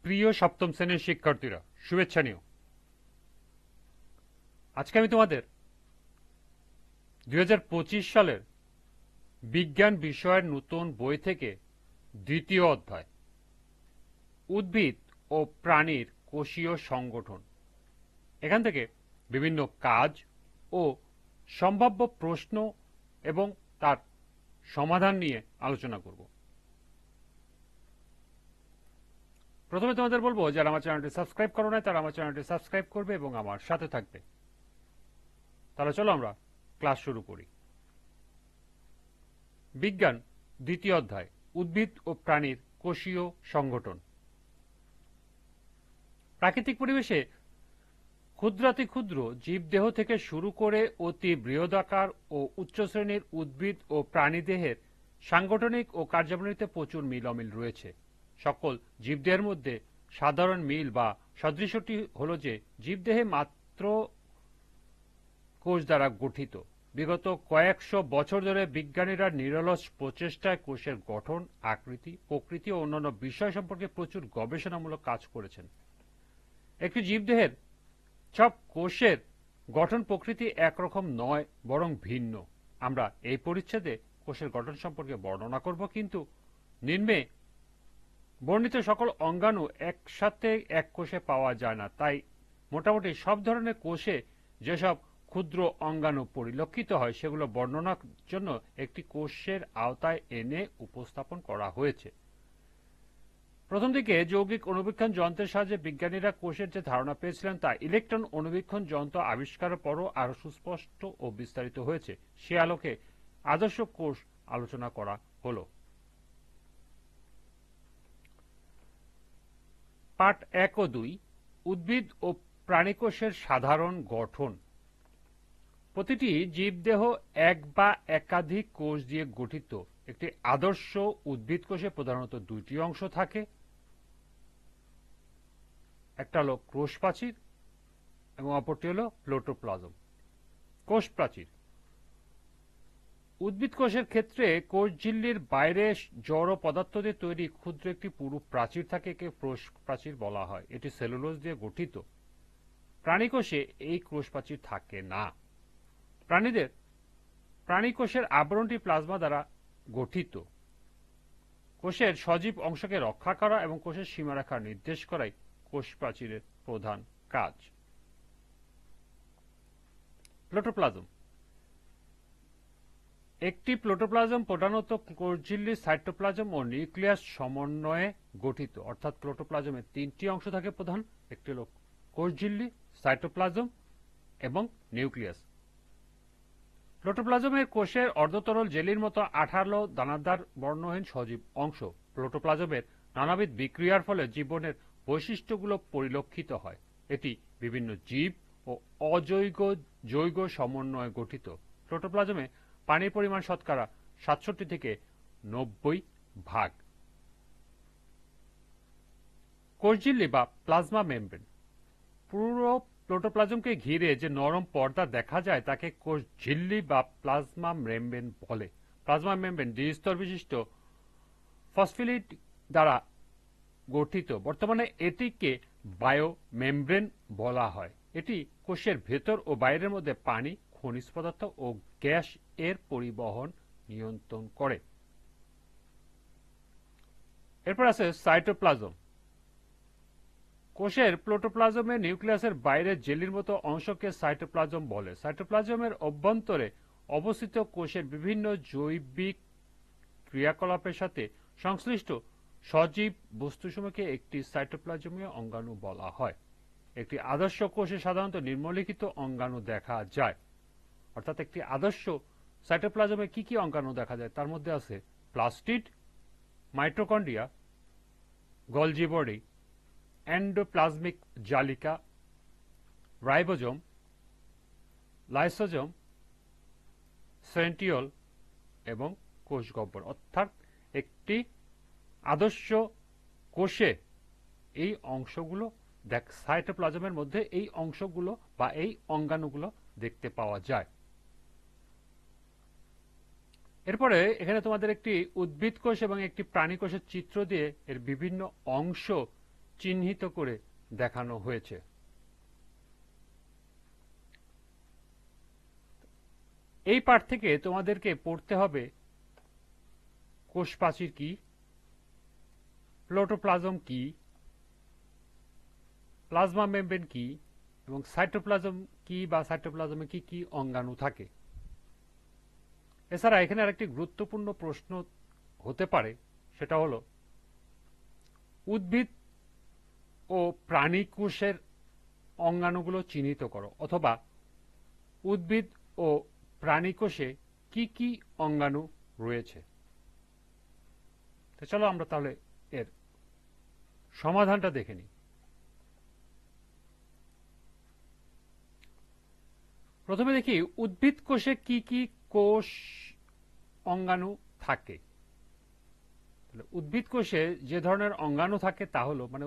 প্রিয় সপ্তম শ্রেণীর শিক্ষার্থীরা, শুভেচ্ছা নিও। আজকে আমি তোমাদের 2025 সালের বিজ্ঞান বিষয়ের নতুন বই থেকে দ্বিতীয় অধ্যায় উদ্ভিদ ও প্রাণীর কোষীয় সংগঠন, এখান থেকে বিভিন্ন কাজ ও সম্ভাব্য প্রশ্ন এবং তার সমাধান নিয়ে আলোচনা করব। প্রথমে তোমাদের বলবো, যারা আমার চ্যানেলটি সাবস্ক্রাইব করো না তারা আমার চ্যানেলটি সাবস্ক্রাইব করবে এবং আমার সাথে থাকবে। তাহলে চলো আমরা ক্লাস শুরু করি। বিজ্ঞান দ্বিতীয় অধ্যায় উদ্ভিদ ও প্রাণীর কোষীয় সংগঠন। প্রাকৃতিক পরিবেশে ক্ষুদ্রাতি ক্ষুদ্র জীবদেহ থেকে শুরু করে অতি বৃহদাকার ও উচ্চ শ্রেণীর উদ্ভিদ ও প্রাণীদেহের সাংগঠনিক ও কার্যাবলীতে প্রচুর মিল অমিল রয়েছে। সকল জীবদেহের মধ্যে সাধারণ মিল বা সাদৃশ্যটি হল যে জীবদেহে মাত্র কোষ দ্বারা গঠিত। বিগত কয়েকশো বছর ধরে বিজ্ঞানীরা নিরলস প্রচেষ্টায় কোষের গঠন, আকৃতি, প্রকৃতি ও অন্যান্য বিষয় সম্পর্কে প্রচুর গবেষণামূলক কাজ করেছেন। একটি জীবদেহের সব কোষের গঠন প্রকৃতি একরকম নয়, বরং ভিন্ন। আমরা এই পরিচ্ছেদে কোষের গঠন সম্পর্কে বর্ণনা করব, কিন্তু নিম্নে বর্ণিত সকল অঙ্গাণু একসাথে এক কোষে পাওয়া যায় না। তাই মোটামুটি সব ধরনের কোষে যেসব ক্ষুদ্র অঙ্গাণু পরিলক্ষিত হয় সেগুলো বর্ণনার জন্য একটি কোষের আওতায় এনে উপস্থাপন করা হয়েছে। প্রথম দিকে যৌগিক অণুবীক্ষণ যন্ত্রের সাহায্যে বিজ্ঞানীরা কোষের যে ধারণা পেয়েছিলেন তা ইলেকট্রন অণুবীক্ষণ যন্ত্র আবিষ্কারের পরও আরো সুস্পষ্ট ও বিস্তারিত হয়েছে। সে আলোকে আদর্শ কোষ আলোচনা করা হলো। পাঠ 1 ও 2, উদ্ভিদ ও প্রাণীকোষের সাধারণ গঠন। প্রতিটি জীবদেহ এক বা একাধিক কোষ দিয়ে গঠিত। একটি আদর্শ উদ্ভিদ কোষে প্রধানত দুইটি অংশ থাকে, একটা হলো কোষ প্রাচীর এবং অপরটি হলো প্রোটোপ্লাজম। কোষ প্রাচীর। উদ্ভিদ কোষের ক্ষেত্রে কোষ ঝিল্লির বাইরে জড় পদার্থ দিয়ে তৈরি ক্ষুদ্র একটি পুরু প্রাচীর থাকে, একে কোষ প্রাচীর বলা হয়। এটি সেলুলোজ দিয়ে গঠিত। প্রাণী কোষে এই কোষ প্রাচীর থাকে না। প্রাণী কোষের আবরণটি প্লাজমা দ্বারা গঠিত। কোষের সজীব অংশকে রক্ষা করা এবং কোষের সীমারেখা নির্দেশ করাই কোষ প্রাচীরের প্রধান কাজ। প্রোটোপ্লাজম। একটি প্রোটোপ্লাজম প্রধানত কোষঝিল্লি, সাইটোপ্লাজম ও নিউক্লিয়াস সমন্বয়ে গঠিত। অর্থাৎ প্রোটোপ্লাজমের তিনটি অংশ থাকে প্রধান, একটি হল কোষঝিল্লি, সাইটোপ্লাজম এবং নিউক্লিয়াস। প্রোটোপ্লাজমের কোষের অর্ধতরল জেলির মতো আঠালো দানাদার বর্ণহীন সজীব অংশ। প্রোটোপ্লাজমের নানাবিধ বিক্রিয়ার ফলে জীবনের বৈশিষ্ট্যগুলো পরিলক্ষিত হয়। এটি বিভিন্ন জীব ও অজৈব জৈব সমন্বয়ে গঠিত। প্রোটোপ্লাজমে পানির পরিমাণ শতকরা 67 থেকে 90%। কোষঝিল্লি বা প্লাজমা মেমব্রেন। পুরো প্রোটোপ্লাজমকে ঘিরে যে নরম পর্দা দেখা যায় তাকে কোষঝিল্লি বা প্লাজমা মেমব্রেন বলে। প্লাজমা মেমব্রেন দ্বিস্তর বিশিষ্ট ফসফোলিপিড দ্বারা গঠিত। বর্তমানে এটিকে বায়ো মেমব্রেন বলা হয়। এটি কোষের ভেতর ও বাইরের মধ্যে পানি, খনিজ পদার্থ ও গ্যাস এর পরিবহন নিয়ন্ত্রণ করে। এরপর আছে সাইটোপ্লাজম। কোষের প্রোটোপ্লাজমে নিউক্লিয়াসের বাইরে জেলির মতো অংশকে সাইটোপ্লাজম বলে। সাইটোপ্লাজমের অভ্যন্তরে অবস্থিত কোষের বিভিন্ন জৈবিক ক্রিয়াকলাপের সাথে সংশ্লিষ্ট সজীব বস্তুসমূহকে একটি সাইটোপ্লাজমীয় অঙ্গাণু বলা হয়। একটি আদর্শ কোষে সাধারণত নিম্নলিখিত অঙ্গাণু দেখা যায়। অর্থাৎ একটি আদর্শ সাইটোপ্লাজমে কি কি অঙ্গাণু দেখা যায় তার মধ্যে আছে plastid, mitochondria, Golgi body, endoplasmic জালিকা, রাইবোজোম, লাইসোজোম, সেন্ট্রিওল এবং কোষ গহ্বর। অর্থাৎ একটি আদর্শ কোষে এই অংশগুলো সাইটোপ্লাজমের মধ্যে এই অংশগুলো বা এই অঙ্গাণুগুলো দেখতে পাওয়া যায়। এরপরে এখানে তোমাদের একটি উদ্ভিদ কোষ এবং একটি প্রাণী কোষের চিত্র দিয়ে এর বিভিন্ন অংশ চিহ্নিত করে দেখানো হয়েছে। এই পাঠ থেকে তোমাদেরকে পড়তে হবে কোষ প্রাচীর কি, প্রোটোপ্লাজম কি, প্লাজমা মেমব্রেন কি এবং সাইটোপ্লাজম কি বা সাইটোপ্লাজমে কি কি অঙ্গাণু থাকে। এছাড়া এখানে আরেকটি গুরুত্বপূর্ণ প্রশ্ন হতে পারে, সেটা হলো উদ্ভিদ ও প্রাণী কোষের অঙ্গাণুগুলো চিহ্নিত করো, অথবা উদ্ভিদ ও প্রাণী কোষে কি কি অঙ্গাণু রয়েছে। তো চলো আমরা তাহলে এর সমাধানটা দেখে নিই। প্রথমে দেখি উদ্ভিদ কোষে কি কি কোষ অঙ্গাণু থাকে। উদ্ভিদ কোষে যে ধরনের অঙ্গাণু থাকে তা হলো, মানে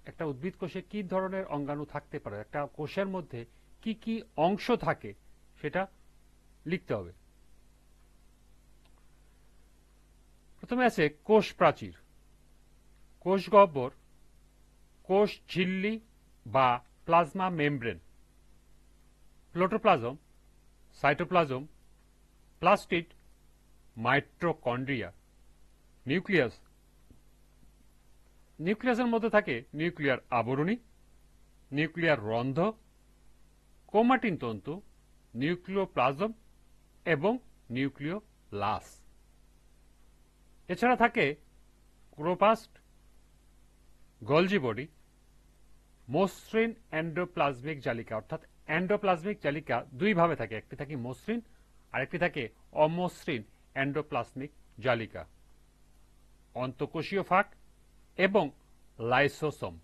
একটা উদ্ভিদ কোষে কি ধরনের অঙ্গাণু থাকতে পারে, একটা কোষের মধ্যে কি কি অংশ থাকে সেটা লিখতে হবে। প্রথমে আছে কোষ প্রাচীর, কোষ গহ্বর, কোষ ঝিল্লি বা plasma membrane, protoplasm, cytoplasm, plastid, mitochondria, nucleus. নিউক্লিয়াসের মধ্যে থাকে নিউক্লিয়ার আবরণী, নিউক্লিয়ার রন্ধ্র, ক্রোমাটিন তন্তু, নিউক্লিওপ্লাজম এবং নিউক্লিওলাস। এছাড়া থাকে ক্লোরোপ্লাস্ট, গলজি বডি, মসৃণ এন্ডোপ্লাজমিক জালিকা। অর্থাৎ এন্ডোপ্লাজমিক জালিকা দুই ভাবে থাকে, একটি থাকে মসৃণ আর একটি থাকে অমসৃণ এন্ডোপ্লাজমিক জালিকা, অন্তঃকোষীয় ফাঁক এবং লাইসোসোম।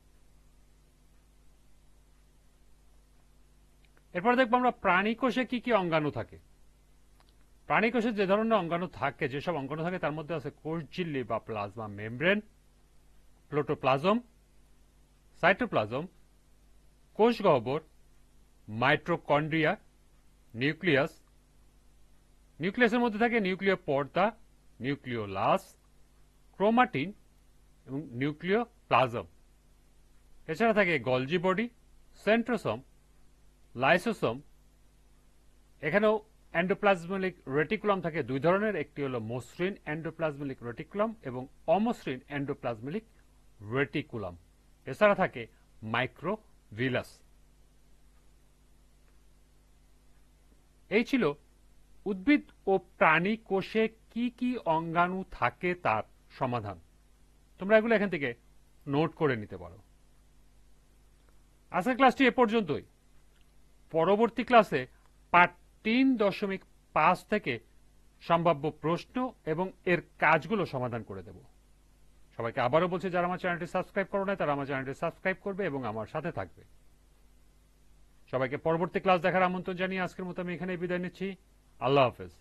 এরপর দেখবো আমরা প্রাণী কোষে কি কি অঙ্গাণু থাকে। প্রাণী কোষে যে ধরনের অঙ্গাণু থাকে, যেসব অঙ্গাণু থাকে তার মধ্যে আছে কোষ ঝিল্লি বা প্লাজমা মেমব্রেন, প্রোটোপ্লাজম, সাইটোপ্লাজম, কোষ গহ্বর, মাইটোকন্ড্রিয়া, নিউক্লিয়াস। নিউক্লিয়াসের মধ্যে থাকে নিউক্লিয় পর্দা, নিউক্লিওলাস, ক্রোমাটিন এবং নিউক্লিওপ্লাজম। এছাড়া থাকে গলজি বডি, সেন্ট্রোসোম, লাইসোসোম। এখানেও এন্ডোপ্লাজমিক রেটিকুলাম থাকে দুই ধরনের, একটি হলো মসৃণ এন্ডোপ্লাজমিক রেটিকুলাম এবং অমসৃণ এন্ডোপ্লাজমিক রেটিকুলাম। এছাড়া থাকে মাইক্রোভিলাস। এই ছিল উদ্ভিদ ও প্রাণী কোষে কি কি অঙ্গাণু থাকে তার সমাধান। তোমরা এগুলো এখান থেকে নোট করে নিতে পারো। আজকের ক্লাসটি এ পর্যন্তই। পরবর্তী ক্লাসে পার্ট 3.5 থেকে সম্ভাব্য প্রশ্ন এবং এর কাজগুলো সমাধান করে দেব। সবাইকে আবারও বলছি, যারা আমার চ্যানেলটি সাবস্ক্রাইব করো না তারা আমার চ্যানেলটি সাবস্ক্রাইব করবে এবং আমার সাথে থাকবে। সবাইকে পরবর্তী ক্লাস দেখার আমন্ত্রণ জানিয়ে আজকের মতো আমি এখানে বিদায় নিচ্ছি। আল্লাহ হাফেজ।